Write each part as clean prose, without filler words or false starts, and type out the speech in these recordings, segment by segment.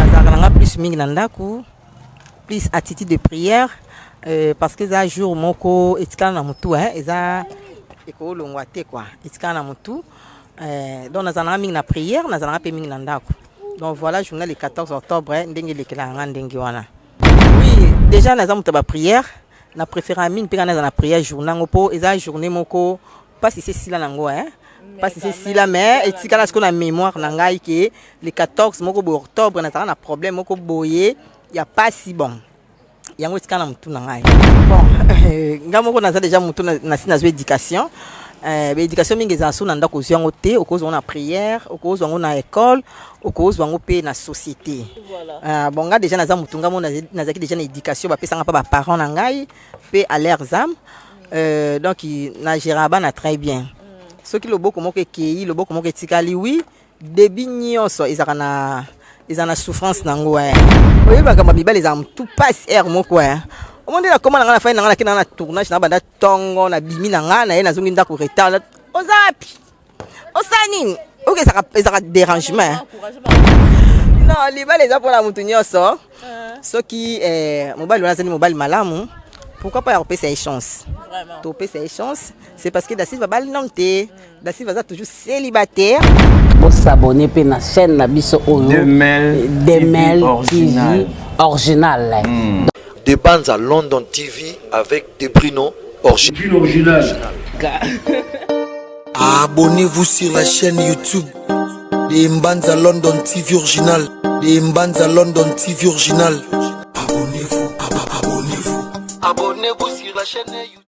nazalaka plus mingi na ndaku, plus attitude de prière, parce que ça jour moko etikala na mutu eza ekolongwa te quoi, etikala na mutu. Donc nazalaka mingi na prière, nazalaka pe mingi na ndaku. Donc voilà, journée le 14 octobre, ndenge lekelanga ndenge wana. Oui, déjà naza mutu ba prière, na préféré mingi pe kana na prière journée ngopo, eza journée moko pas si c'est sila nango pas si c'est sila mais etikala ce qu'on a mémoire na ngai que le 14 moko octobre nazalaka na problème moko boye, y a pas si bon. Yango etikala mutu na ngai. Bon, ngamoko naza déjà mutu na sina zo éducation. Éducation mingi za so na ndako ziango te, okozwa na prière, okozwa na école, okozwa ngo pe na société. Voilà. Bon nga déjà naza mutu ngamo nazaki déjà na éducation ba pesanga pa ba parents na ngai pe à leurs âmes. Donc na géraba na très bien. Ce qui le boko moko kei, le boko moko etikali oui, début nyonso ezaka na souffrance nango oui ba kama bibali za tout passe air moko au monde la comment na fa na kina na tournage na banda tongo na bimi na nga na ye na zongi ndako retard ozapi osanini OK ça dérangement non libali za pour la mutu nyonso ce qui mobile wana zani mobile malamu. Pourquoi pas repérer ses chances? Vraiment. Topé ses chances, c'est parce que Daciva va balnomter. Daciva va toujours célibataire. Pour s'abonner à la chaîne Nabiso Oyo. Demel TV original. Des bandes à London TV avec des Bruno original. Abonnez-vous sur la chaîne YouTube des bandes à London TV original. Des bandes à London TV original. Abonnez-vous sur la chaîne YouTube.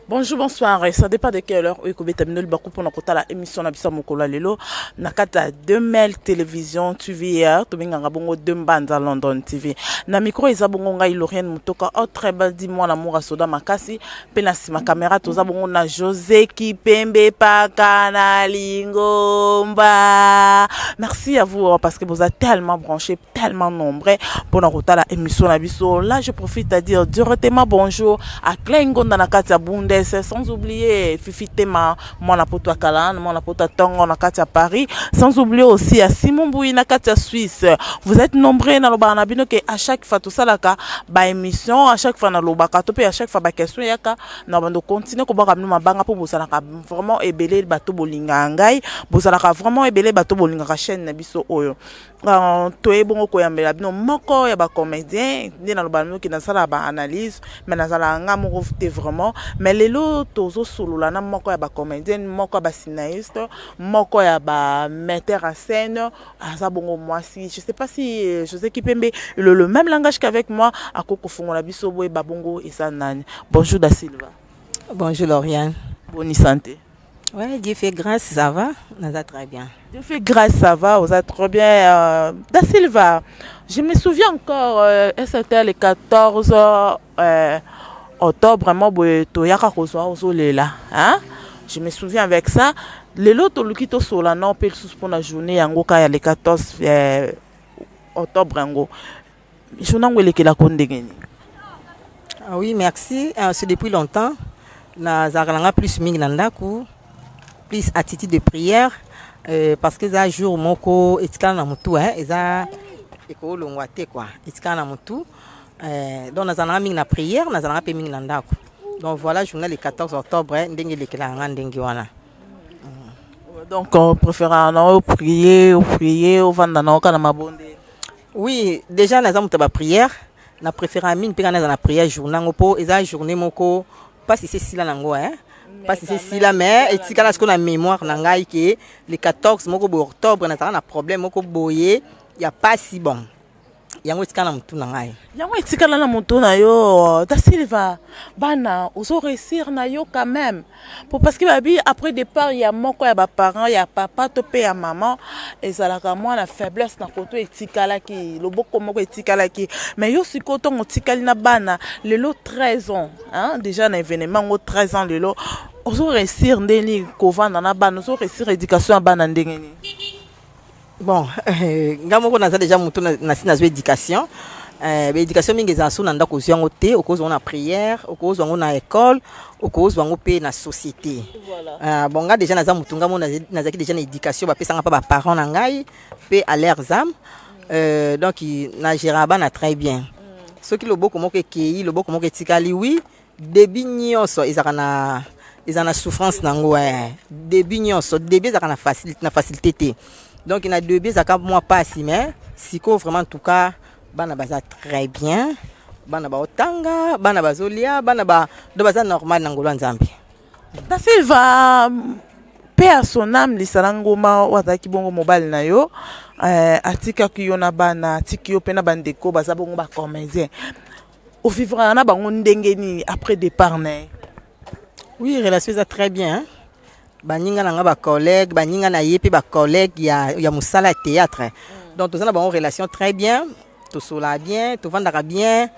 Bonjour, bonsoir. Ça dépend de quelle heure. Oui, comme terminé le bakou pour notre la émission na bisa mokola lelo. Nakata 2000 télévision TV to binganga bongo Dembanza London TV. Na micro ezabongo ngai Lorraine Mutoka au très bel dis-moi l'amour soda makasi. Pe na sima caméra to zabongo na José Kipembe Pakana Lingomba. Merci à vous parce que vous êtes tellement branchés, tellement nombreux pour notre la émission na biso. Là, je profite à dire directement bonjour à Klengonda Nakata Bunde. Sans oublier Fifi Tema, mon apoto à Kalan, mon apoto à Tongo, na Katia Paris. Sans oublier aussi à Simon Bouy, na Katia Suisse. Vous êtes nombreux dans le banabino que à chaque fois tout ça là ba émission, à chaque fois dans le bakato à chaque fois ba question yaka na bando continuer ko ba kamnu mabanga pour bosala vraiment ébélé bateau bolinga ngai, bosala vraiment ébélé bateau bolinga ka chaîne na biso oyo. Toye bongo ko yambela bino moko ya ba comédien, ni na le banabino qui na sala ba analyse, mais na sala ngamo vraiment, mais lelo tozo solola na moko ya ba comédienne, moko ya ba scénariste, moko ya ba metteur en scène, aza bongo moi si je sais pas si José Kipembe le même langage qu'avec moi à koko fongola biso boy ba bongo esa nani. Bonjour Da Silva. Bonjour Lauriane. Bonne santé. Ouais, Dieu fait grâce, ça va, ça très bien. Dieu fait grâce, ça va, vous êtes trop bien. Da Silva, je me souviens encore, c'était le 14 octobre, vraiment, je me souviens avec ça. Le lot de l'Ukito Solana, on peut pour la journée, en gros, le 14 octobre, je n'ai pas de Ah oui, merci. C'est depuis longtemps. Nous avons plus mingi nandaku, plus attitude de prière, parce que ça jour moko etikala na mutu eza ekolongwa te quoi, etikala na mutu. Donc nous avons mis la prière, nous avons mis la ndako. Donc voilà, journée le 14 octobre, ndenge lekelanga ndenge wana. Donc on préfère prier, au vendana au kanamabonde. Oui, déjà nous avons mis la prière, na préféré mine pe kana na prière journée ngopo, eza journée moko pas si c'est sila nango pas si c'est sila mais etikala ce qu'on a mémoire na ngai que le 14 moko octobre na tana problème moko boye, y a pas si bon. Yango etikala mutu na ngai. Yango etikala na mutu na yo. Da Silva, bana, ozo réussir na yo quand même. Parce que babi après départ il y a moko ya ba parents, il y a papa to pe ya maman et ça la moi la faiblesse na koto etikala ki, loboko moko etikala ki. Mais yo sikoto ngotikali na bana, le lot 13 ans, hein, déjà un événement au 13 ans le lot. Ozo réussir ndeni ko vanda na bana, ozo réussir éducation à bana ndengeni. Bon, ngamoko naza déjà mutu na sina zo éducation. Éducation mingi za so na ndako ziango te, okozwa na prière, okozwa na école, okozwa pe na société. Voilà. Bon nga déjà naza mutu ngamo nazaki déjà na éducation ba pesanga pa ba parents na ngai pe à leurs âmes. Donc na gérera bana très bien ce qui le beau comment que kei le beau comment que tikali oui début nyonso ezakana souffrance nango début nyonso début ezakana facilité te donc na début ezaka moi pas si mais siko vraiment en tout cas bana baza très bien bana ba otanga bana bazolia bana ba do baza normal nangolo nzambe Da Silva paix à son âme lisarangoma wazaki bongo mobile na yo atika kiyo na bana atiki yo pena bandeko baza bongo ba comédien au vivre na bango ndenge ni après départ na oui relation ça très bien hein? Baninga nanga ba collègue baninga na yepi ba collègue ya musala théâtre donc tous on a bonne relation très bien tout cela bien tout vendra bien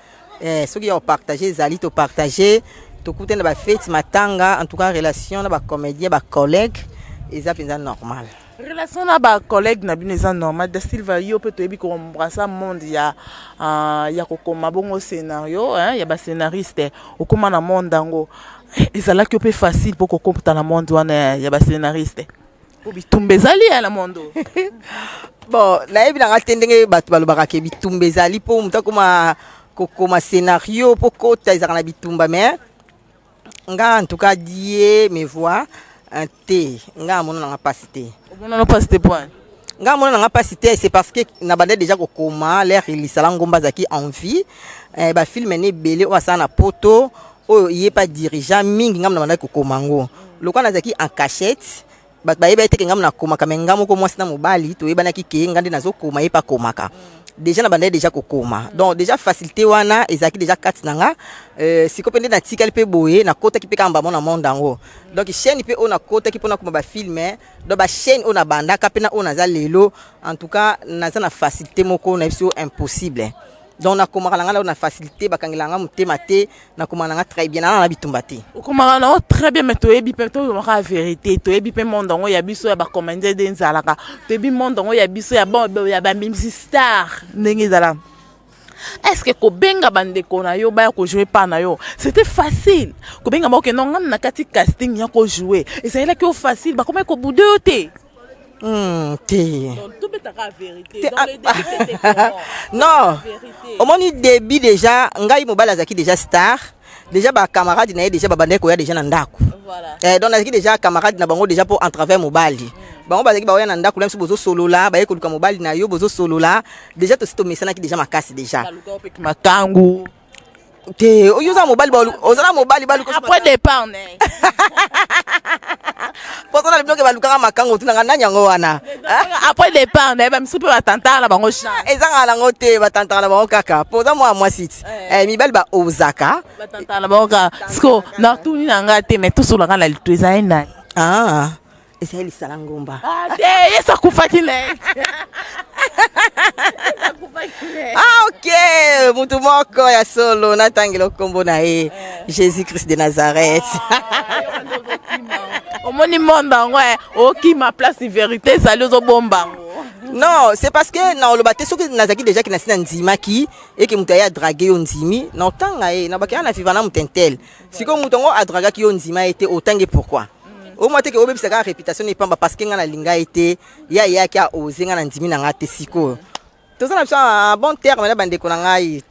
ceux qui ont partagé zali to partager tout côté na ba fête matanga en tout cas relation na ba comédien ba collègue et ça c'est normal relation na ba collègue na bineza normal Da Silva yo peut to ebi ko embrasser monde ya kokoma bongo scénario hein ya ba scénariste okoma na monde dango ezala ki peu facile pour kokopta na monde wana ya ba scénariste ko bitumba ezali ya na monde bon na ebi na tendenge batu balobaka ke bitumba ezali po muta kokoma scénario po kota ezaka na bitumba mais nga en tout cas die mes voix un thé nga mona na pasité on pas ce point nga mona na pasité c'est parce que na bande déjà kokoma l'air il sala ngomba zaki envie ba film ne belé o sa na poto o yé pas dirigeant mingi ngam na bande kokoma ngo lokana zaki en cachette ba yeba ete ngam na koma kamenga moko mwasi na mobali to yeba na kike ngande nazo koma yepa komaka déjà na bande déjà kokoma donc déjà facilité wana ezaki déjà kati nanga siko pende na tikali pe boye na kota ki pe kamba mona monde ango donc chaîne pe ona kota ki pona kuma ba filmer donc ba chaîne ona banda ka pe na ona za lelo en tout cas na za na facilité moko na biso impossible donc na komaka nanga na facilité bakangelanga mutema te na komaka nanga très bien na bitumba te komaka na très bien mais to ebi pe to la vérité to ebi pe monde ngo ya biso ya ba commander de nzalaka to ebi monde ngo ya biso ya bon ya ba mimsi star ndenge zala. Est-ce que kobenga bande kona yo ba ko jouer pas na yo c'était facile kobenga ba ke non na kati casting ya ko jouer et ça là que facile ba comment ko boudé te donc tout est la vérité dans les débuts c'était comment non au moins début déjà ngai mobala zaki déjà star déjà ba camarade na déjà ba bande ko ya déjà na ndako voilà donc zaki déjà camarade na bango déjà pour en travers mobali bango bazaki ba ya na ndako même si bozo solo là ba yeko luka mobali na yo bozo solo là déjà to sito mesana ki déjà makasi déjà makangu te oyoza mobali ba ozala mobali ba luka après départ né pour ça le bloc ba luka makangu tunanga nanya ngo wana après départ né ba msupe ba tantala bango cha ezanga la ngote ba tantala bango kaka pour ça moi sit mibali ba ozaka ba tantala bango ka sko na tuni nanga te mais tout sur la la litweza ina et c'est Elisala Ngomba. Ah, ça kufaki le. Ah, ok. Mutu moko ya solo na tangelo kombo na Jésus-Christ de Nazareth. Au moni monde ouais, OK ma place de vérité ça les bomba. Non, c'est parce que na olobate soki nazaki déjà ki na sina nzima ki et que mutaya draguer yo nzimi, na otanga na bakana na vivana mutentel. Siko mutongo a draga ki yo nzima était autange pourquoi? Au moins que obebi saka réputation n'est pas parce que ngana linga été ya ki a osé ngana ndimi na ngate siko. Tout ça na bon terme na bande ko na ngai.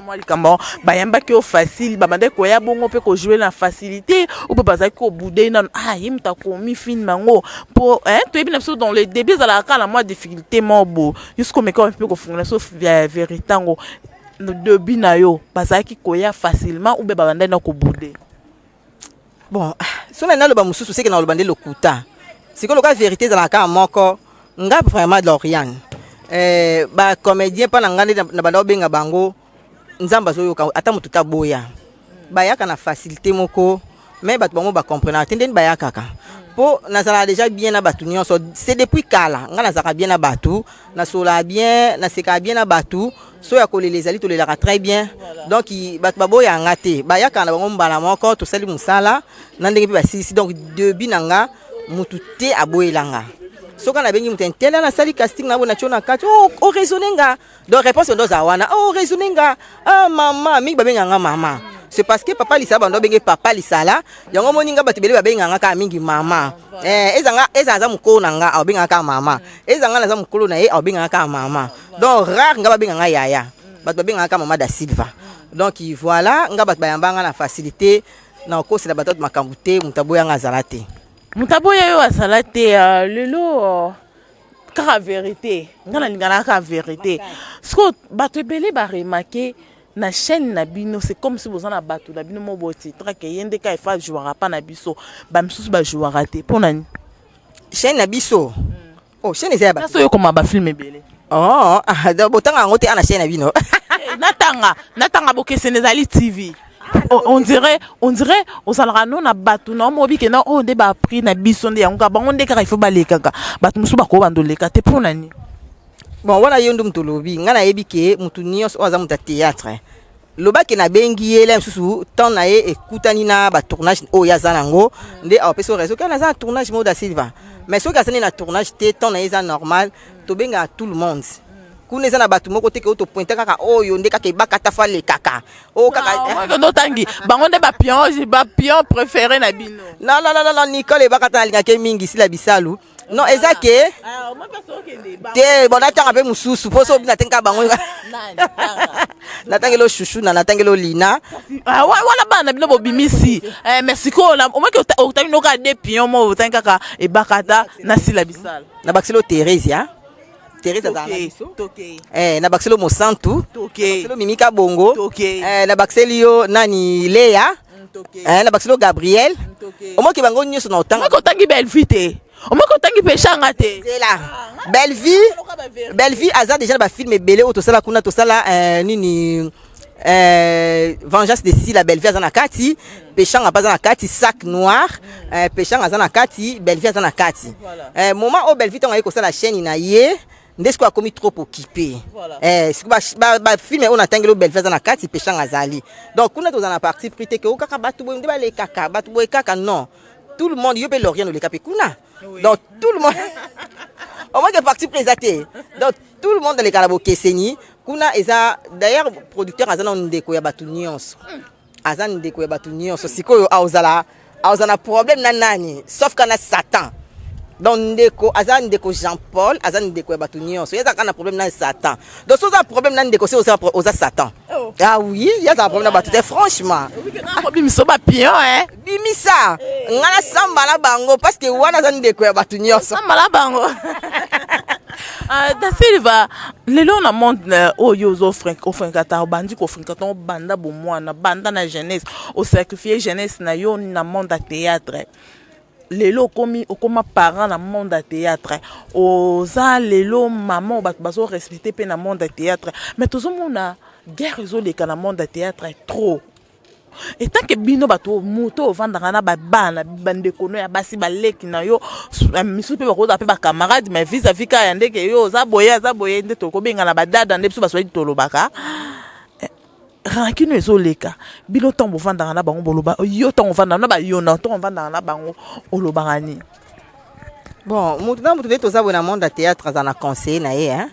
Moi likambo bayamba ki o facile ba bande ko ya bongo pe ko jouer na facilité ou pe bazaki ko boudé na yimta ko mi film mango pour to ebi na so dans les débuts à la kana moi difficulté mobo jusqu'au me ko pe ko fungana so vérité ngo de binayo bazaki ko ya facilement ou be ba bande na ko boudé. Bon, si on a le bamususu c'est que na le bande lokuta. C'est que le cas vérité dans la cas moko nga vraiment de l'Orient. Ba comédien pa ngandi na banda benga bango nzamba zo yoka ata mututa boya. Ba yaka na facilité moko mais ba bango ba comprendre tenden ba yaka ka. Po na sala déjà bien na batu nyonso c'est depuis kala nga na saka bien na batu na sola bien na seka bien na batu so ya kolele ezali to lelaka très bien donc bat baboya ngate ba yaka na bango mbala moko to sali musala na ndenge pe basisi donc début nanga mutute aboyelanga soka na bengi mutentela na sali casting na bona chona kati o raisonnenga donc réponse ndo za wana o raisonnenga ah maman mi ba benga nga mama c'est parce que papa lisala bando benge papa lisala yango moninga batebele babenga ka mingi mama ezanga ezaza mukolo nanga abenga ka mama ezanga naza mukolo na ye abenga ka mama donc rare nga babenga yaya bato babenga ka mama da Silva donc voilà nga bato bayambanga na facilité na kosi na bato makambute mutabo yanga azalate mutabo yo azalate lelo ka vérité ngana lingana ka vérité sko bato ebele ba remarquer na chaîne na bino c'est comme si vous en a battu na bino mo boti tra ke yende ka fa jouera pas na biso ba misusu ba jouera te pona ni chaîne na biso oh chaîne ezaya ba so yo comme ba film ebele oh botanga ngote ana chaîne na bino natanga bokese nezali TV on dirait osala non na batu na mobi ke na on de ba prix na biso nde yango bango nde ka il faut balekaka batu musu ba ko bandoleka te pona ni bon wana yondo mutolobi ngana yebi ke mutu nyos oza muta théâtre loba ke na bengi yele susu tant na ye ekutani na ba tournage o ya zanango nde a peso réseau kana za tournage moda Silva mais so ka sani na tournage te tant na eza normal to benga tout le monde kuna eza na batu moko te ke auto pointer kaka oyo nde kaka bakata fa le kaka o kaka no tangi bango nde ba pion préféré na bino non Nicole bakata linga ke mingi sila bisalu non eza ke te bon atanga pe mususu poso bina tenka bango natangelo chouchou na natangelo lina wala bana bino bobimisi merci ko na o maki otami no ka de pion mo otanga ka e bakata na sila bisala na bakiselo Teresa azana biso na bakiselo Mosantu bakiselo Mimika Bongo na bakiselo yo nani Lea na bakiselo Gabriel o maki bango nyoso na otanga ko tangi belle vite o moko tangi pechanga te c'est là belle vie aza déjà ba film belé auto sala kuna to sala nini vengeance de si la belle vie aza na kati pechanga pas na kati sac noir pechanga aza na kati belle vie aza na kati moment au belle vie tonga ko sala chaîne na ye ndesko akomi trop occupé ba film on atangelo belle vie aza na kati pechanga azali donc kuna to za na partie prité que o kaka batu bo ndeba le kaka batu bo kaka non tout le monde yope l'orient le kapé kuna. Donc tout le monde au moins que parti présenté. Donc tout le monde dans les Kalabo Keseni kuna eza d'ailleurs producteur azana ndeko ya batu nyonso. Azana ndeko ya batu nyonso sikoyo aozala problème na nani sauf kana Satan. Donc ndeko azana ndeko Jean-Paul azana ndeko ya batu nyonso. Yeza kana problème na Satan. Donc so za problème na ndeko c'est oza Satan. Ah oui, il y a un problème là-bas, franchement. Problème so ba pion bimisa. Ngana samba la bango parce que wana zani de ko batu nyoso. Samba la bango. Da Silva, lelo na monde oyo zo ofrenkata bandi ko ofrenkata banda bo mwana banda na jeunesse, o sacrifier jeunesse na yo na monde théâtre. Lelo okoma parent na monde théâtre. Oza lelo maman bazo respecter pe na monde théâtre. Mais tout le monde guerre ezoleka na monde théâtre est trop. Et tant que bino bato moto vandanga na bana bandeko no ya basi baleki na yo misu pe bakoza pe ba camarade mais vis-à-vis ka yande ke yo za boye nde to ko benga na badada nde biso baswali tolobaka rankino ezoleka bino tombo vandanga na bango boloba yo tombo vandanga na ba yo na tombo vandanga na bango olobaka ni bon mutu de toza bona monde théâtre za na conseil na ye hein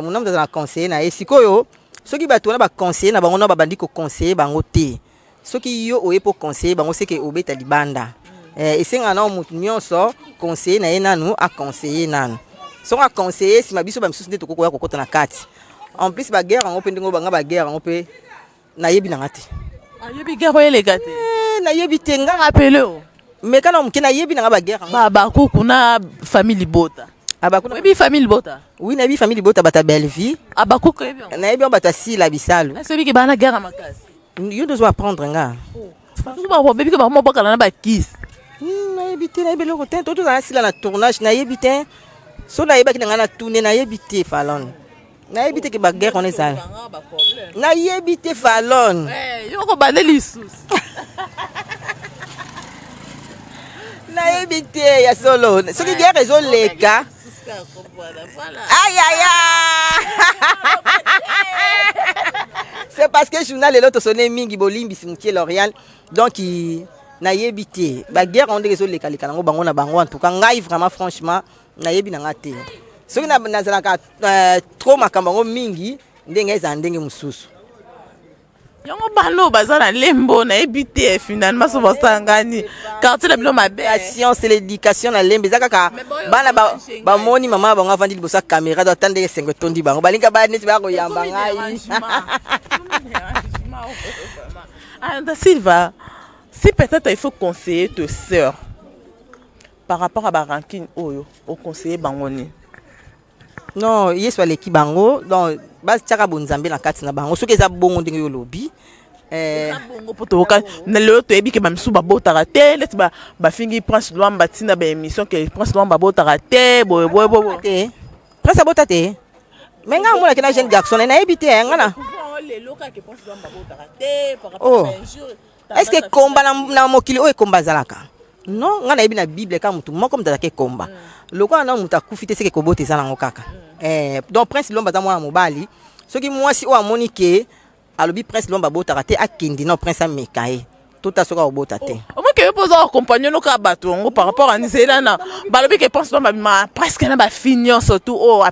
mon nom za na conseil na ye sikoyo soki bato na ba conseil na bango na ba bandi ko conseiller bango te soki yo oye po conseiller bango c'est que obeta libanda esenga na mutu nyonso conseiller na ye nanu a conseiller nanu so a conseiller si mabiso ba misusu nde to kokoya kokota na kati en plus ba guerre ngo pe ndingo banga ba guerre ngo pe na yebi na ngati yebi guerre ele gate na yebi tenga rappelé o mais kana mukina yebi na ba guerre ba kuku na famille bota abakuna yebi famille bota oui na yebi famille bota bata belle vie abakuku yebi na yebi bata si la bisalu na sebi ke bana guerre makasi yo dois apprendre nga ba bebi ke ba mo bakala na ba kiss na yebi te na yebi loko te to na sila na tournage na yebi te so na yebi ki na tourner na yebi te falon na yebi te ke ba guerre on ezala na yebi te falon yo ko bandeli sus na yebi te ya solo soki guerre ezoleka aïe aïe c'est parce que journal et l'autre sonné mingi bolimbi simutier L'Oréal donc na yebité ba guerre on dezo leka leka nango bango na bango en tout cas ngai vraiment franchement na yebi na ngate soki na zalaka trop makambo mingi ndenge eza ndenge mususu Yango bano bazana lembo na ebité finalement so basangani. Quartier la bilo mabe. L'éducation, c'est l'éducation na lembe zaka ka bana ba moni mama ba nga vandi libosa caméra do tande 5 tondi bango balinga ba neti ba ko yamba ngai. Da Silva, si peut-être il faut conseiller tes sœurs par rapport à ba ranking oyo, au conseiller bangoni. Non, yeso aleki bango donc bas tiaka bonzambe na kati na bango soki eza bongo ndenge yo lobi bongo poto ka na lelo to ebi ke ba misu ba botaka te leti ba fingi Prince Luamba tina ba émission que Prince Luamba botaka te bo te Prince botaka te mais nga mona kena jeune garçon na ebité ngana lelo ka ke Prince Luamba botaka te par oh rapport à un jour est-ce que komba na mokili o komba zalaka non nga na ebi na bible ka mutu moko mutata ke komba loko na muta kufite seke koboteza nango kaka donc Prince Luamba za mwana mobali soki mwasi o amoni ke alobi Prince Luamba botaka te akindi non Prince amekaye tota soka obota te au moins que poser un compagnon no ka bato ngo par rapport à Nisela na balobi ke Prince Luamba ma presque na ba finir surtout o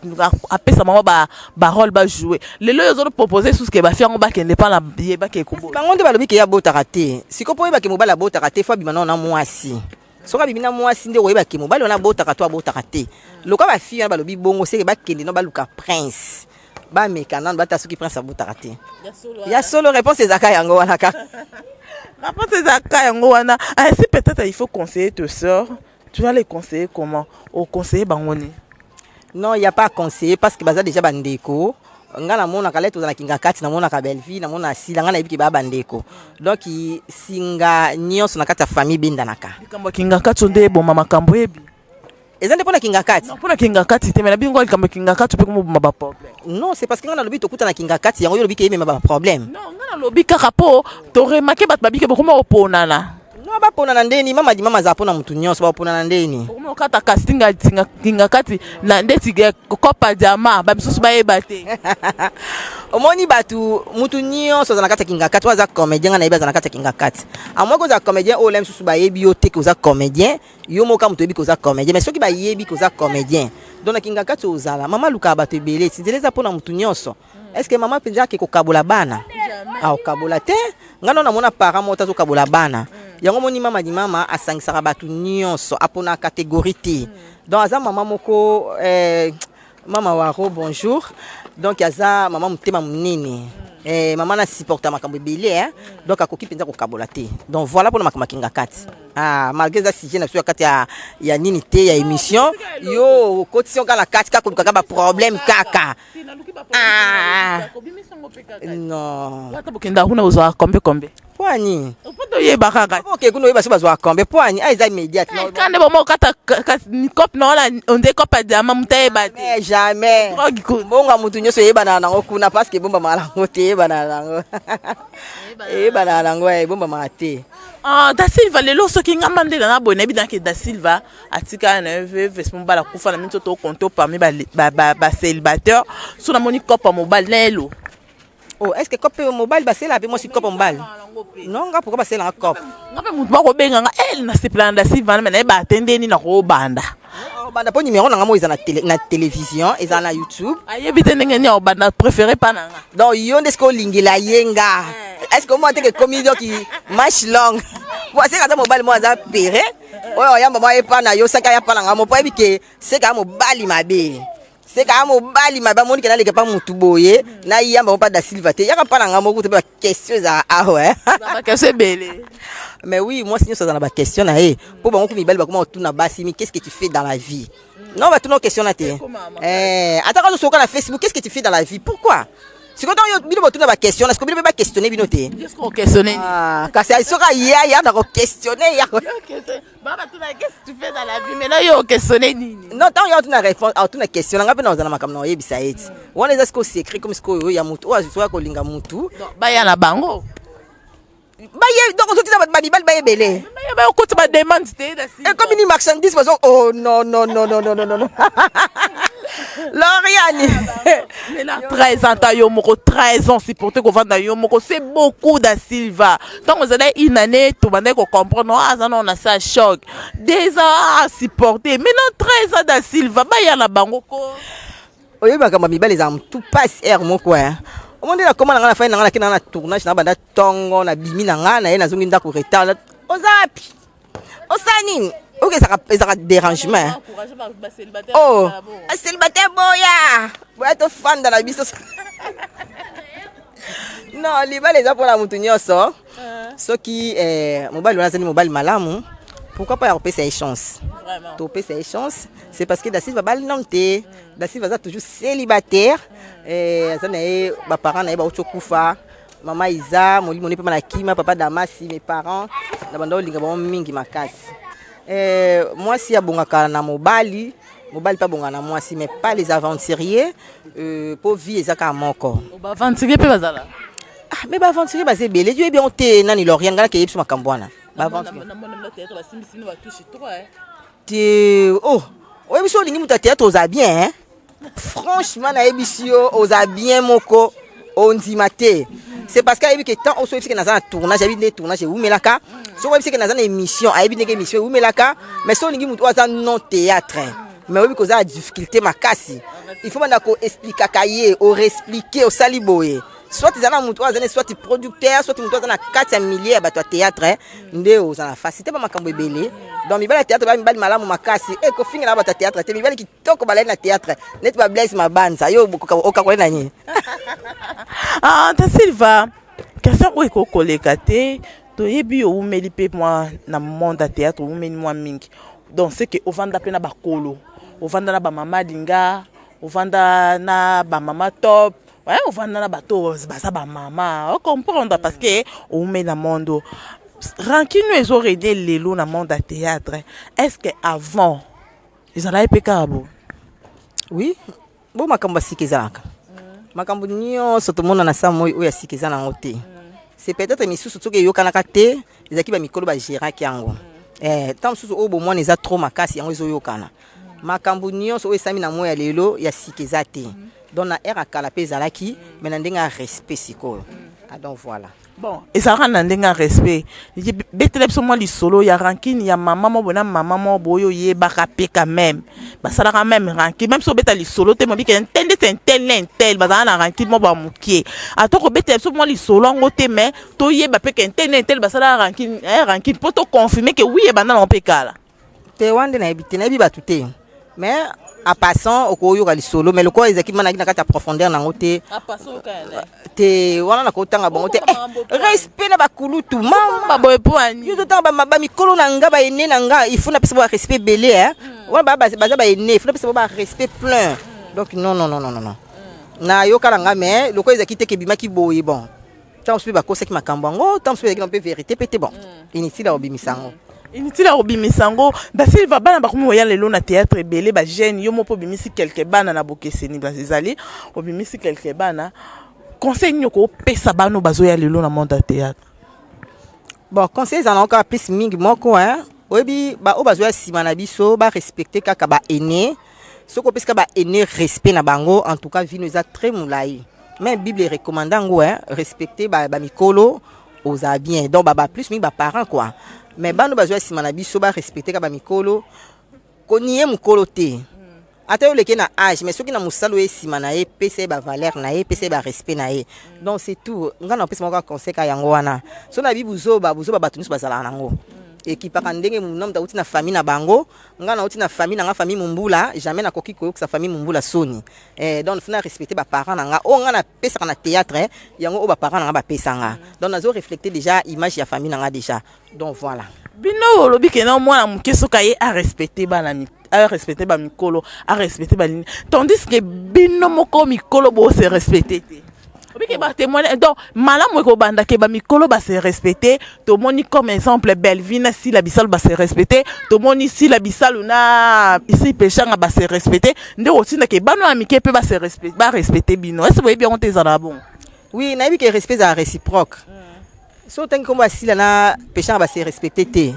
apesa mama ba rôle ba jouer lelo yo zo proposer sous ce que ba faire ngo ba kende pa la yeba ke kubo bango nde balobi ke ya botaka te sikopo yeba ke mobala botaka te fa bimana na mwasi soka bibina mwasi nde oyeba ke mobali ona botaka to abotaka te loka ba fille balobi bongo seke ba kende no ba luka Prince ba mekana ba ta soki Prince abotaka te ya solo réponse ezaka yango wana ka réponse ezaka yango wana si peut-être il faut conseiller tes sœurs tu vas les conseiller comment au conseiller bangoni non il y a pas à conseiller parce que baza déjà bandeko nga na mona kaleto za kinga kati na mona ka Belleville na mona sila nga na ibiki ba bandeko donc singa nyonso na kati ya famille bindanaka likambo kinga kati nde bomba makambo ebi eza nde pona kinga kati non pona kinga kati te mais na bingo likambo kinga kati pe ko ba problème non c'est parce que nga na lobi to kuta na kinga kati yango yo lobi ke yeme ba problème non nga na lobi kaka po to remarquer bat babike boko mo oponana no ba pona na ndeni mama di mama za pona mutu nyonso ba pona na ndeni boko kata casting kinga kati na ndeti ge kopa jama ba bisusu ba ebate omoni batu mutu nyonso za na kati kinga kati waza comédien nga na yeba za na kati kinga kati amwa ko za comédien o lem susu ba yebi yo te ko za comédien yo mo ka mutu yebi ko za comédien mais soki ba yebi ko za comédien donc na kinga kati ozala mama luka ba te belé tinzeleza pona mutu nyonso est-ce que maman penza ke ko kabola bana ah kabola te ngano na mona parent mota zo kabola bana yango moni mama di mama asangisaka batu nyonso apona catégorie te donc aza mama moko mama waro bonjour donc aza mama mutema munene maman na supporta makambo belé donc akoki penza ko kabola te donc voilà pour makambo kinga kati malgré ça sujet na sur kati ya nini te ya émission yo quotidien kala kati ka ko ba problème kaka non wata bokenda kuna uzo kombe poani opoto yeba kaka OK kuno yeba so bazwa kombe poani aiza immédiate non kande bomo kata ni cop no la onde copa diama muteba te jamais bonga mutu nyoso yeba na nango kuna parce que bomba malango te yeba na nango yeba na nango bomba mate Da Silva lelo soki ngamba ndela na boye na bi danke Da Silva atika na vespon bala kufa na minto to konto parmi ba célibataire so na moni copa mobile lelo. Oh, est-ce que copa mobile ba cela pe moi si copa mobile? Non, nga pourquoi ba cela copa? Nga pe mutu ba ko benga nga na se plan Da Silva na ba atendeni na ko banda. Banda po numéro na nga mo na télévision et na YouTube. Ayebi te ndenge ni o banda préféré pa na nga. Donc yo ndesko lingela yenga. Est-ce que moi te que comédien qui marche long? Moi c'est quand mobile moi za péré. Oh yamba moi e pa na yo saka ya pa na nga mo po ebi ke c'est quand mobile mabe. C'est quand mobile mabe moni ke na leke pa mutu boye na yamba mo pa Da Silva te. Ya ka pa na nga mo ko te ba question za ouais. Ba question belé. Mais oui, moi, si nous sommes dans la question, pour bon, comment tu n'as pas qu'est-ce que tu fais dans la vie? Non, bah, tu n'as question là, attends, quand tu sur Facebook, qu'est-ce que tu fais dans la vie? Pourquoi? Si quand tu as question, est-ce que tu peux pas questionner, binoté? Qu'est-ce qu'on questionne? Ah, quand c'est sur il y a questionner, il y a. Maman, tu n'as qu'est-ce que tu fais dans la vie? Mais là, il y a questionner ni. Non, tant il y a une réponse, tu as question, on a pas dans un macam non, yebisa et. On est est-ce que c'est écrit comme ce que y a mutu, ou soit que linga mutu. Bah, il y a la bango. Donc on se dit ça va Bible ba belé. Mais ba ko ba demande te Da Silva. Et comme une marchandise façon oh non. Lauriane. Mais là 13 ans ta yo moko 13 ans si pour te ko vendre yo moko c'est beaucoup Da Silva. Donc vous allez une année tout bande ko comprendre ça non on a ça choc. 2 ans à supporter. Maintenant 13 ans Da Silva ba ya la bango ko. Oye ba kama Bible les am tout passe air mon quoi. au monde la comment na fa na kina na tournage na banda tongo na bimi na nga na ye na zongi ndako retard ozapi osanini ok ça dérangement oh célibataire boya to fan dans la biso non libala eza pour la mutu nyonso soki mobali wana azali mobali malamu pourquoi pas repérer chance to pesa chance c'est parce que Dacive va non te Dacive va toujours célibataire azana ba parents na ba ochokufa mama Isa molimo ne pe malakima papa Damasi mes parents na bando linga ba mingi makasi moi si abongaka na mobali pas bonga na moi si mais pas les aventuriers pour vie ezaka moko ba aventurier pe bazala mais ba aventurier ba zebele Dieu bien te nani Lorient ngala ke yipso makambwana ba aventurier oh ouais biso lingi muta théâtre oza bien franchement na ebisio oza bien moko ondimate c'est parce que ayebi que tant oso que na za tournage ayebi ne tournage ou melaka so ayebi que na za émission ayebi ne émission ou melaka mais so lingi muta oza non théâtre mais oui que ça difficulté makasi il faut manda ko expliquer kaye o réexpliquer au saliboye soit tu as mutu azane soit tu producteur soit tu mutu azana 4 milliers ba to théâtre nde ozana facilité ba makambo ebele donc mi bala théâtre ba mi bali malamu makasi e ko finga na ba théâtre te mi bali kitoko bala na théâtre net ba bless ma banza yo okakola nani ah ta Silva question où ko koleka te to yebi o umeli pe moi na monde théâtre o umeli moi mingi donc c'est que ovanda pe na bakolo ovanda na ba mama linga ovanda na ba mama top. Ouais, on va dans la bateau, ça va maman. On comprend parce que on met dans le monde. Rankin nous aurait aidé les loups dans le monde de théâtre. Est-ce que avant ils allaient pécabo? Oui. Bon makambo sikizaka. Makambo nyo soto mona na samo oya sikizana ngote. C'est peut-être misusu tsoke yokana kate, ezaki ba mikolo ba gérant kiango. Tant susu obo mona eza trop makasi yango ezo yokana. Makambo nyo so esami na moya lelo ya sikizate. Donc na era kala pe zalaki mais na ndenga respect siko donc voilà bon et ça rend na ndenga respect betelep so mo li solo ya ranking ya maman mo bona maman mo boyo ye ba rapé quand même ba sala quand même ranking même so beta li solo te mo bi ke entende tel ba na ranking mo ba mukie atoko betelep so mo li solo ngote mais to ye ba pe ke entende tel ba sala ranking pour te confirmer que oui e ba na on pe kala te wande na ebite na bi ba tuté mais à passant au koyo gali solo mais le quoi ezaki manaki na kata profondeur na ngote à passant te wana na kotanga bongote respect na bakulutu mama boy poani yo totanga ba mikolo na nga ba ene na nga il faut na pesa ba respect belé wana ba ba ene il faut na pesa ba respect plein donc non na yo kala nga mais le quoi ezaki te ke bimaki boye bon tant se ba ko seki makambo ngo tant se ba vérité pété bon inutile à obimisango inutile à obimisango da Silva bana ba komo ya lelo na théâtre belé ba jeune yo mo po bimisi quelque bana na bokeseni ba ezali obimisi quelque bana conseil nyoko pesa bano bazo ya lelo na monde théâtre bon conseil en encore plus mingi moko obi ba o bazo ya sima na biso ba respecter kaka ba aîné soko pesa ba aîné respect na bango en tout cas vie nous a très moulai mais bible recommandant respecter ba mikolo aux bien donc ba plus mi ba parents quoi. Mais bano bazwa simana biso ba respecter ka ba mikolo ko nié mukolo te ata yo leke na âge mais soki na musalo e simana e pese ba valeur na e pese ba respect na e donc c'est tout ngana pese moko conseil ka yango wana so na bi buzo ba batu nyuso bazala nango équipe ka ndenge munam ta uti na famille na bango ngana uti na famille na nga famille mumbula jamais na koki ko sa famille mumbula soni donc fina respecter ba parents na nga o ngana pesa na théâtre yango o ba parents na nga ba pesa nga donc nazo refléter déjà image ya famille na nga déjà donc voilà bino lobi ke na mwana mukeso kaye a respecter bana a respecter ba mikolo a respecter ba ligne tandis que bino moko mikolo bo se respecter obi ke ba témoigner donc malamu ko banda ke ba mikolo ba se respecter to moni comme exemple Belvina si la bisal ba se respecter to moni si la bisal na ici pechanga ba se respecter nde otina ke bano amike pe ba se respecter bino est-ce que bien on te zala bon oui na bi ke respect za réciproque so tant que moi si la na pechanga ba se respecter te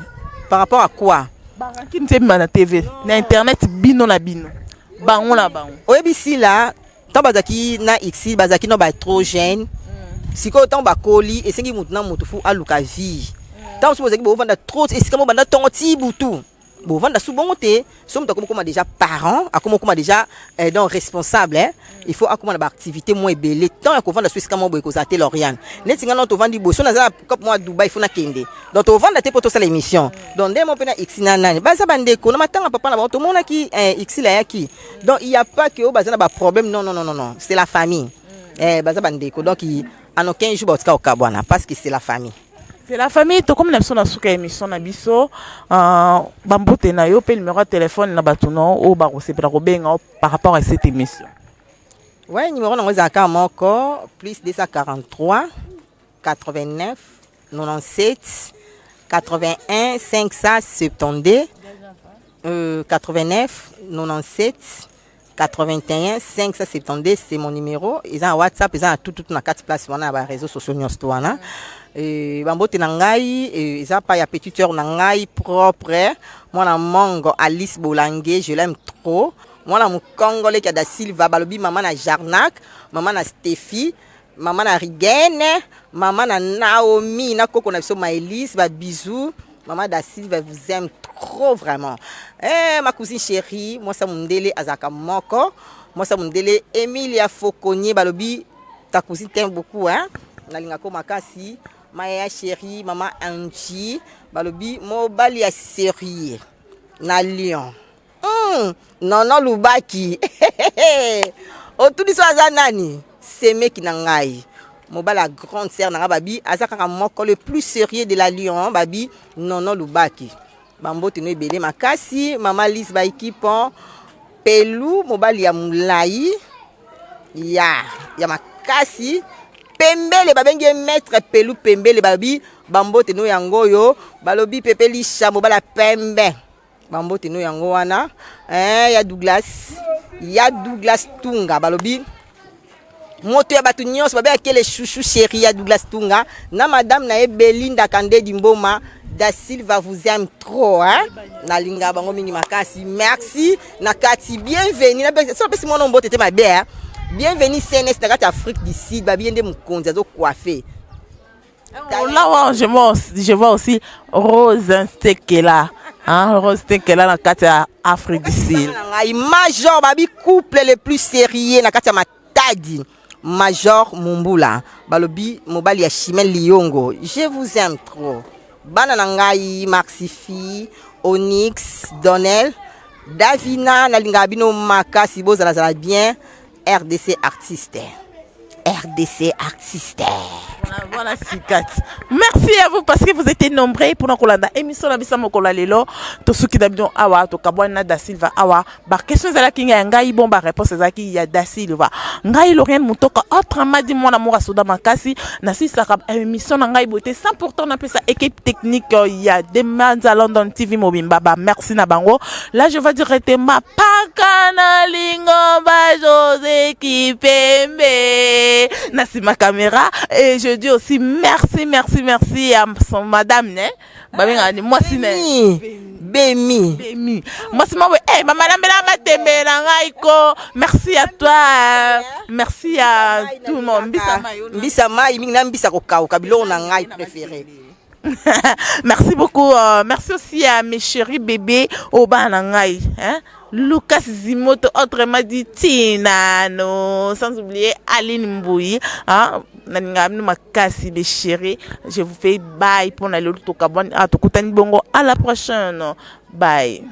par rapport à quoi ba rankin te na TV na internet bino na bino bango la bango oyebi si la tant bazaki na ici bazaki no ba trop jeune siko tant ba koli esengi mutu na mutu fu aluka vie tant so bazaki bo vanda trop esika mo banda tongo ti butu bon vanda sous bon côté somme comme déjà parent comme déjà donc responsable hein il faut comme ba activité moins belé tant que vanda sous comme boy kozate Lauriane netinga non to vandi boso na za comme moi Dubaï faut na kende donc to vanda te poto ça l'émission donc dès mon pena xina nani ba za bande ko na matanga papa na ba to mona ki x la yaki donc il y a pas que ba za na ba problème non c'est la famille ba za bande ko donc en aucun jour ba au kabwana parce que c'est la famille. C'est la famille, tout comme nous sommes dans la émission na biso, bambote na yo, pe numéro de téléphone na batuno ou barose par rapport à cette émission. Ouais, numéro na ngozaka encore plus 243 89 97 81 572 89 97 81 572 c'est mon numéro. Ils ont WhatsApp, ils ont tout na 4 places sur les réseaux sociaux nyonstoana. Bambote na ngai eza pa ya petite heure na ngai propre moi na mongo Alice Bolangue je l'aime trop moi na mukongole ki da Silva balobi mama na Jarnak mama na Steffi mama na Rigene mama na Naomi na koko na biso Maëlys ba bisous maman da Silva vous aime trop vraiment ma cousine chérie moi ça mundele azaka moko moi ça mundele Emilia Fokonier balobi ta cousine t'aime beaucoup hein na linga ko makasi Maya chérie, maman Angie, balobi mobali ya série na Lyon. Non lubaki. O tout ça zanani, c'est mec na ngai. Mobali la grande sœur na babi, azaka moko le plus sérieux de la Lyon, babi non lubaki. Bambo teno ebele makasi, maman Lise ba équipe Pelou mobali ya mulai. Ya makasi. Pembele babenge maître Pelou Pembele babi bambote no yango yo balobi pepe lisha mobala pembe bambote no yango wana ya Douglas Tunga balobi moto ya batu nyonso babe akele chouchou chérie ya Douglas Tunga na madame na Belinda Kandedi Mboma da Silva vous aime trop hein na linga bango mingi makasi merci na kati bienvenue na so pesi mon mbote te mabe hein. Bienvenue CNS dans l'Afrique du Sud, bien de Moukonzi, à coiffé. Là, je vois aussi Rose Stekela. Rose Stekela dans l'Afrique du Sud. Major, babi couple le plus sérieux dans la Matadi. Major Mumbula. Balobi, Mobali ya Chimel Liongo. Je vous aime trop. Bananangai, Maxifi, Onyx, Donnel, Davina, Nalingabino Maka, si vous allez bien. RDC artiste. Voilà, Sikat. Merci à vous parce que vous étiez nombreux pour nous colanda émission la bisa mokola lelo to suki dabion awa to kabwana da Silva awa ba question za la kinga ngai bon ba réponse za ki ya da Silva ngai Lauriane Mutoka autrement dit mon amour à soda makasi na si sa émission na ngai beauté 100% na pesa équipe technique ya Demanza London TV Mobimba ba merci na bango là je vais directement pakana lingo ba José Kipembe na si ma caméra et je dis aussi merci à son madame né moi si Bemi moi si moi maman la tembela ngaiko merci à toi merci à tout le monde bisa mai mingi na bisa ko kauka biloko na ngai préféré. Merci beaucoup merci aussi à mes chéris bébés au banangai hein Lucas Zimoto autrement dit Tina no sans oublier Aline Mbouyi hein naningam makasi mes chéris je vous fais bye pour la lolo to kabon à to kutani bongo à la prochaine bye.